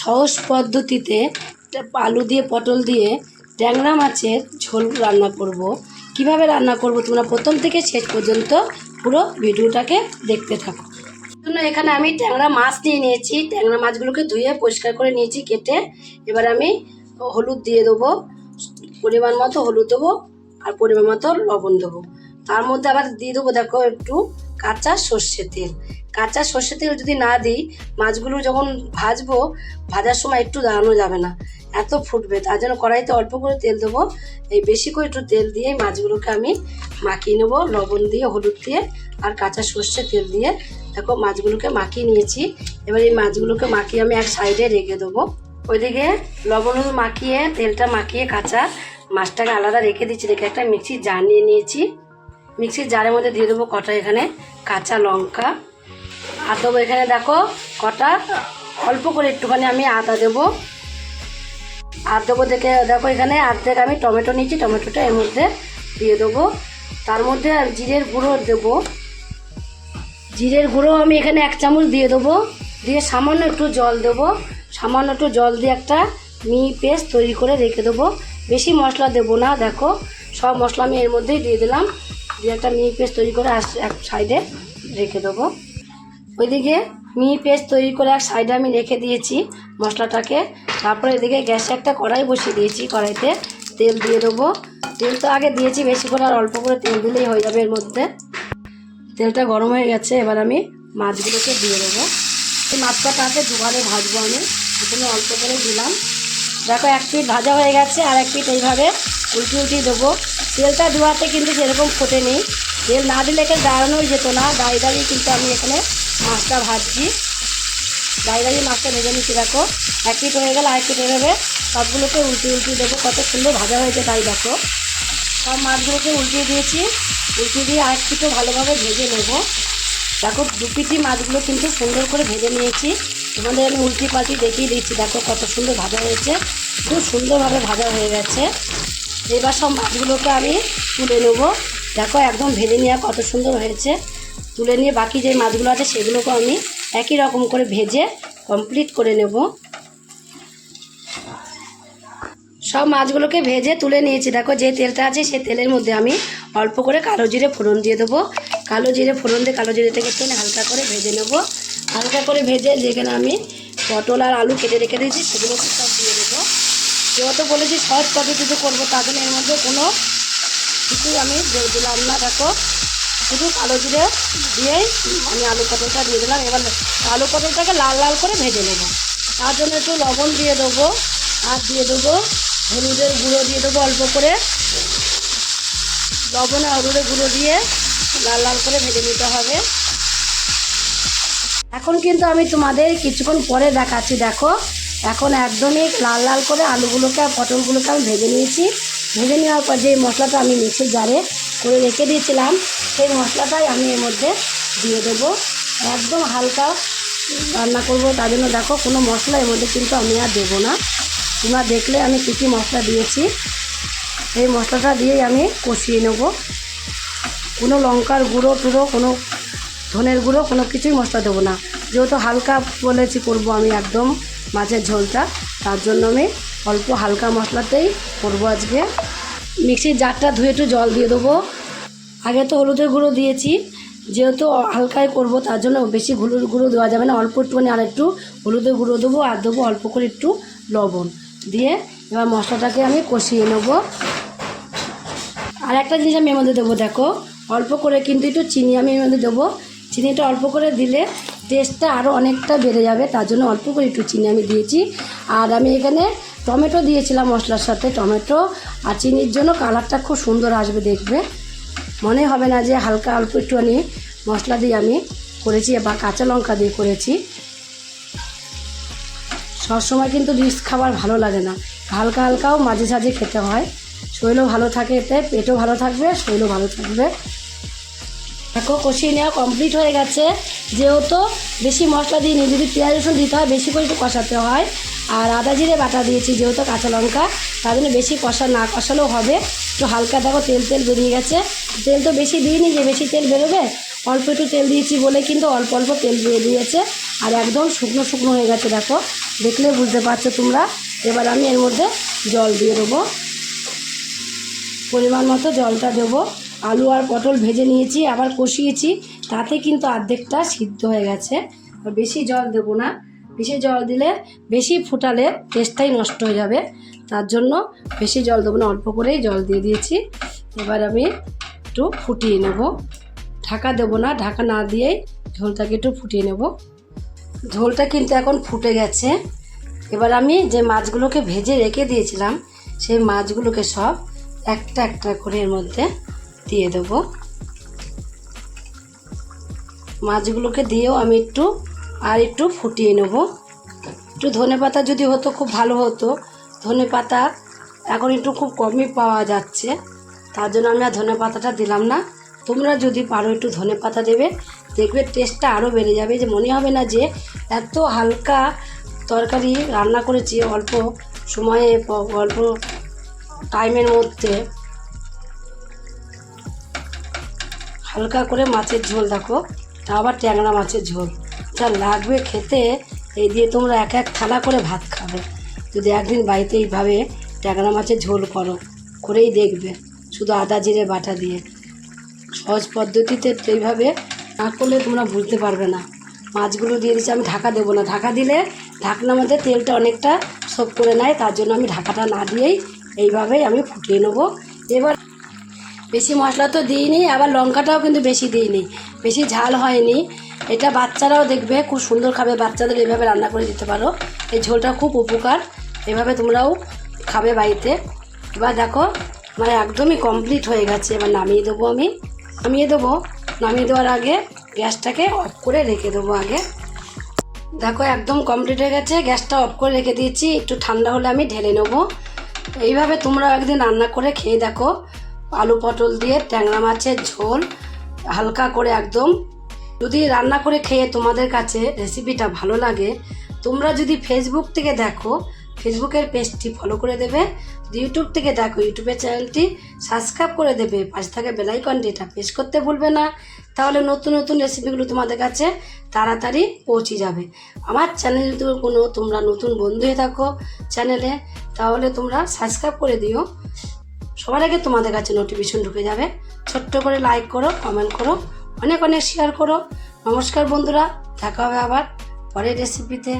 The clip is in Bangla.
সহজ পদ্ধতিতে আলু দিয়ে পটল দিয়ে ট্যাংরা মাছের ঝোল রান্না করব। কিভাবে রান্না করব তোমরা প্রথম থেকে শেষ পর্যন্ত পুরো ভিডিওটাকে দেখতে থাকো। এখানে আমি ট্যাংরা মাছ নিয়ে নিয়েছি। ট্যাংরা মাছগুলোকে ধুয়ে পরিষ্কার করে নিয়েছি কেটে। এবার আমি হলুদ দিয়ে দেবো, পরিমাণ মতো হলুদ দেবো আর পরিমাণ মতো লবণ দেবো। তার মধ্যে আবার দিয়ে দেবো দেখো একটু কাঁচা সর্ষের তেল। কাঁচা সর্ষের তেল যদি না দিই মাছগুলো যখন ভাজবো, ভাজার সময় একটু দাঁড়ানো যাবে না, এত ফুটবে। তার জন্য কড়াইতে অল্প করে তেল দেবো। এই বেশি করে একটু তেল দিয়ে মাছগুলোকে আমি মাখিয়ে নেবো, লবণ দিয়ে হলুদ দিয়ে আর কাঁচা সর্ষের তেল দিয়ে। দেখো মাছগুলোকে মাখিয়ে নিয়েছি। এবার এই মাছগুলোকে মাখিয়ে আমি এক সাইডে রেখে দেবো। ওইদিকে লবণ হলুদ মাখিয়ে তেলটা মাখিয়ে কাঁচা মাছটাকে আলাদা রেখে দিচ্ছি। রেখে একটা মিক্সির জার নিয়ে নিয়েছি। মিক্সির জারের মধ্যে দিয়ে দেবো কটা এখানে কাঁচা লঙ্কা আর দেবো এখানে দেখো কটা অল্প করে একটুখানি আমি আদা দেবো। আর দেবো দেখো এখানে অর্ধেক আমি টমেটো নিয়েছি, টমেটোটা এর মধ্যে দিয়ে দেবো। তার মধ্যে জিরের গুঁড়ো দেবো। জিরের গুঁড়ো আমি এখানে 1 চামচ দিয়ে দেবো। দিয়ে সামান্য একটু জল দেবো। সামান্য একটু জল দিয়ে একটা মিহি পেস্ট তৈরি করে রেখে দেবো। বেশি মশলা দেবো না। দেখো সব মশলা আমি এর মধ্যেই দিয়ে দিলাম। দিয়ে একটা মিহি পেস্ট তৈরি করে এক সাইডে রেখে দেবো। ওইদিকে মিহি পেস্ট তৈরি করে এক সাইডে আমি রেখে দিয়েছি মশলাটাকে। তারপরে এদিকে গ্যাসে একটা কড়াই বসিয়ে দিয়েছি। কড়াইতে তেল দিয়ে দেবো। তেল তো আগে দিয়েছি বেশি করে, আর অল্প করে তেল দিলেই হয়ে যাবে এর মধ্যে। তেলটা গরম হয়ে গেছে। এবার আমি মাছগুলোকে দিয়ে দেবো। এই মাছ কটাকে দুবারে ভাজবো আমি। প্রথমে অল্প করে দিলাম। দেখো এক পিঠ ভাজা হয়ে গেছে, আর এক পিঠ এইভাবে উল্টি দেবো। তেলটা ধোয়াতে কিন্তু সেরকম ফোটেনি। তেল না দিলে এখানে দাঁড়ানোই যেত না। দাঁড়িয়ে দাঁড়িয়ে কিন্তু আমি এখানে মাছটা ভাজছি। দাঁড়িয়ে দাঁড়িয়ে মাছটা ভেজে নিচ্ছি। দেখো এক পিঠ হয়ে গেলে আরেক পিঠ এভাবে সবগুলোকে উল্টি দেবো। কত সুন্দর ভাজা হয়েছে তাই দেখো। সব মাছগুলোকে উল্টিয়ে দিয়েছি। উল্টিয়ে দিয়ে আরেক পিঠও ভালোভাবে ভেজে নেবো। দেখো দু পিঠই মাছগুলো কিন্তু সুন্দর করে ভেজে নিয়েছি। তোমাদের আমি উল্টি পাল্টি দেখিয়ে দিচ্ছি। দেখো কত সুন্দর ভাজা হয়েছে, খুব সুন্দরভাবে ভাজা হয়ে গেছে। এবার সব মাছগুলোকে আমি তুলে নেবো। দেখো একদম ভেজে নেওয়া কত সুন্দর হয়েছে। তুলে নিয়ে বাকি যে মাছগুলো আছে সেগুলোকে আমি একই রকম করে ভেজে কমপ্লিট করে নেব। সব মাছগুলোকে ভেজে তুলে নিয়েছি। দেখো যে তেলটা আছে সেই তেলের মধ্যে আমি অল্প করে কালো জিরে ফোড়ন দিয়ে দেবো। কালো জিরে ফোড়ন দিয়ে কালো জিরেটাকে একটু হালকা করে ভেজে নেব। হালকা করে ভেজে যেখানে আমি পটল আর আলু কেটে রেখে দিয়েছি সেগুলোকে সব দিয়ে দেবো। যেহেতু বলেছি সহজ পদ্ধতিতে করবো, তার জন্য এর মধ্যে কোনো কিছুই আমি দিলাম না। দেখো শুধু কালো জিরে দিয়েই আমি আলু পটলটা দিয়ে দিলাম। এবার আলু পটলটাকে লাল লাল করে ভেজে নেব। তার জন্য একটু লবণ দিয়ে দেবো, আর দিয়ে দেবো হলুদের গুঁড়ো দিয়ে দেবো অল্প করে। লবণ আর হলুদের গুঁড়ো দিয়ে লাল লাল করে ভেজে নিতে হবে। এখন কিন্তু আমি তোমাদের কিছুক্ষণ পরে দেখাচ্ছি। দেখো এখন একদমই লাল লাল করে আলুগুলোকে আর পটলগুলোকে আমি ভেজে নিয়েছি। ভেজে নেওয়ার পর যে মশলাটা আমি মিক্সির জারে করে রেখে দিয়েছিলাম সেই মশলাটাই আমি এর মধ্যে দিয়ে দেবো। একদম হালকা রান্না করব, তার জন্য দেখো কোনো মশলা এর মধ্যে কিন্তু আমি আর দেবো না। তোমরা দেখলে আমি কী কী মশলা দিয়েছি। এই মশলাটা দিয়েই আমি কষিয়ে নেব। কোনো লঙ্কার গুঁড়ো টুড়ো, কোনো ধনের গুঁড়ো, কোনো কিছুই মশলা দেবো না। যেহেতু হালকা বলেছি করবো আমি একদম মাছের ঝোলটা, তার জন্য আমি অল্প হালকা মশলাতেই করবো আজকে। মিক্সির জারটা ধুয়ে একটু জল দিয়ে দেবো। আগে তো হলুদের গুঁড়ো দিয়েছি, যেহেতু হালকাই করব তার জন্য বেশি হলুদ গুঁড়ো দেওয়া যাবে না। অল্প একটুখানি আর একটু হলুদের গুঁড়ো দেবো, আর দেবো অল্প করে একটু লবণ দিয়ে এবার মশলাটাকে আমি কষিয়ে নেব। আর একটা জিনিস আমি এর মধ্যে দেবো, দেখো অল্প করে কিন্তু একটু চিনি আমি এর মধ্যে দেবো। চিনিটা অল্প করে দিলে টেস্টটা আরও অনেকটা বেড়ে যাবে, তার জন্য অল্প করে একটু চিনি আমি দিয়েছি। আর আমি এখানে টমেটো দিয়েছিলাম মশলার সাথে। টমেটো আর চিনির জন্য কালারটা খুব সুন্দর আসবে, দেখবে মনে হবে না যে হালকা অল্প একটুখানি মশলা দিয়ে আমি করেছি বা কাঁচা লঙ্কা দিয়ে করেছি। সবসময় কিন্তু রিস্ক খাবার ভালো লাগে না, হালকা হালকাও মাঝে সাঝে খেতে হয়। শরীরও ভালো থাকে, এতে পেটও ভালো থাকবে, শরীরও ভালো থাকবে। দেখো কষিয়ে নেওয়া কমপ্লিট হয়ে গেছে। যেহেতু বেশি মশলা দিইনি, যদি পেঁয়াজ রসুন দিতে হয় বেশি করে একটু কষাতে হয়। আর আদা জিরে বাটা দিয়েছি যেহেতু কাঁচা লঙ্কা, তার জন্য বেশি না কষালেও হবে। একটু হালকা দেখো তেল বেরিয়ে গেছে। তেল তো বেশি দিইনি যে বেশি তেল বেরোবে, অল্প একটু তেল দিয়েছি বলে কিন্তু অল্প অল্প তেল বেরিয়েছে। আর একদম শুকনো শুকনো হয়ে গেছে। দেখো দেখলে বুঝতে পারছো তোমরা। এবার আমি এর মধ্যে জল দিয়ে দেবো, পরিমাণ মতো জলটা দেবো। আলু আর পটল ভেজে নিয়েছি, আবার কষিয়েছি, তাতে কিন্তু অর্ধেকটা সিদ্ধ হয়ে গেছে। আর বেশি জল দেবো না, বেশি জল দিলে বেশি ফুটালে টেস্টটাই নষ্ট হয়ে যাবে, তার জন্য বেশি জল দেবো না, অল্প করেই জল দিয়ে দিয়েছি। এবার আমি একটু ফুটিয়ে নেব, ঢাকা দেবো না, ঢাকা না দিয়েই ঝোলটাকে একটু ফুটিয়ে নেব। ঝোলটা কিন্তু এখন ফুটে গেছে। এবার আমি যে মাছগুলোকে ভেজে রেখে দিয়েছিলাম সেই মাছগুলোকে সব একটা একটা করে এর মধ্যে দিয়ে দেবো। মাছগুলোকে দিয়েও আমি একটু ফুটিয়ে নেব। একটু ধনেপাতা যদি হতো খুব ভালো হতো, ধনেপাতা এখন একটু খুব কমই পাওয়া যাচ্ছে, তার জন্য আমি আর ধনেপাতাটা দিলাম না। তোমরা যদি পারো একটু ধনেপাতা দেবে, দেখবে টেস্টটা আরও বেড়ে যাবে, যে মনে হবে না যে এত হালকা তরকারি রান্না করেছি অল্প সময়ে অল্প টাইমের মধ্যে। হালকা করে মাছের ঝোল দেখো, তা আবার ট্যাংরা মাছের ঝোল, যা লাগবে খেতে। এই দিয়ে তোমরা এক এক থালা করে ভাত খাবে যদি একদিন বাড়িতে এইভাবে ট্যাংরা মাছের ঝোল করেই দেখবে, শুধু আদা জিরে বাটা দিয়ে। সহজ পদ্ধতিতে এইভাবে না করলে তোমরা বুঝতে পারবে না। মাছগুলো দিয়ে দিচ্ছি, আমি ঢাকা দেবো না, ঢাকা দিলে ঢাকনার মধ্যে তেলটা অনেকটা সোক করে নেয়, তার জন্য আমি ঢাকাটা না দিয়েই এইভাবেই আমি ফুটিয়ে নেবো। এবার বেশি মশলা তো দিইনি, আবার লঙ্কাটাও কিন্তু বেশি দিইনি, বেশি ঝাল হয়নি। এটা বাচ্চারাও দেখবে খুব সুন্দর খাবে, বাচ্চাদের এভাবে রান্না করে দিতে পারো। এই ঝোলটা খুব উপকার, এভাবে তোমরাও খাবে বাড়িতে। এবার দেখো মানে একদমই কমপ্লিট হয়ে গেছে। এবার নামিয়ে দেবো, নামিয়ে দেওয়ার আগে গ্যাসটাকে অফ করে রেখে দেবো। আগে দেখো একদম কমপ্লিট হয়ে গেছে, গ্যাসটা অফ করে রেখে দিয়েছি, একটু ঠান্ডা হলে আমি ঢেলে নেবো। এইভাবে তোমরা একদিন রান্না করে খেয়ে দেখো, আলু পটল দিয়ে ট্যাংরা মাছের ঝোল হালকা করে একদম। যদি রান্না করে খেয়ে তোমাদের কাছে রেসিপিটা ভালো লাগে, তোমরা যদি ফেসবুক থেকে দেখো ফেসবুকের পেজটি ফলো করে দেবে, যদি ইউটিউব থেকে দেখো ইউটিউবের চ্যানেলটি সাবস্ক্রাইব করে দেবে, পাশে থাকা বেল আইকনটি এটা প্রেস করতে ভুলবে না, তাহলে নতুন নতুন রেসিপিগুলো তোমাদের কাছে তাড়াতাড়ি পৌঁছে যাবে। আমার চ্যানেলে যদি কোনো তোমরা নতুন বন্ধু হয়ে থাকো চ্যানেলে, তাহলে তোমরা সাবস্ক্রাইব করে দিও, সবার আগে তোমাদের কাছে নোটিফিকেশন ঢুকে যাবে। ছোট্ট করে লাইক করো, কমেন্ট করো, অনেক অনেক শেয়ার করো। নমস্কার বন্ধুরা, দেখা হবে আবার পরের রেসিপিতে।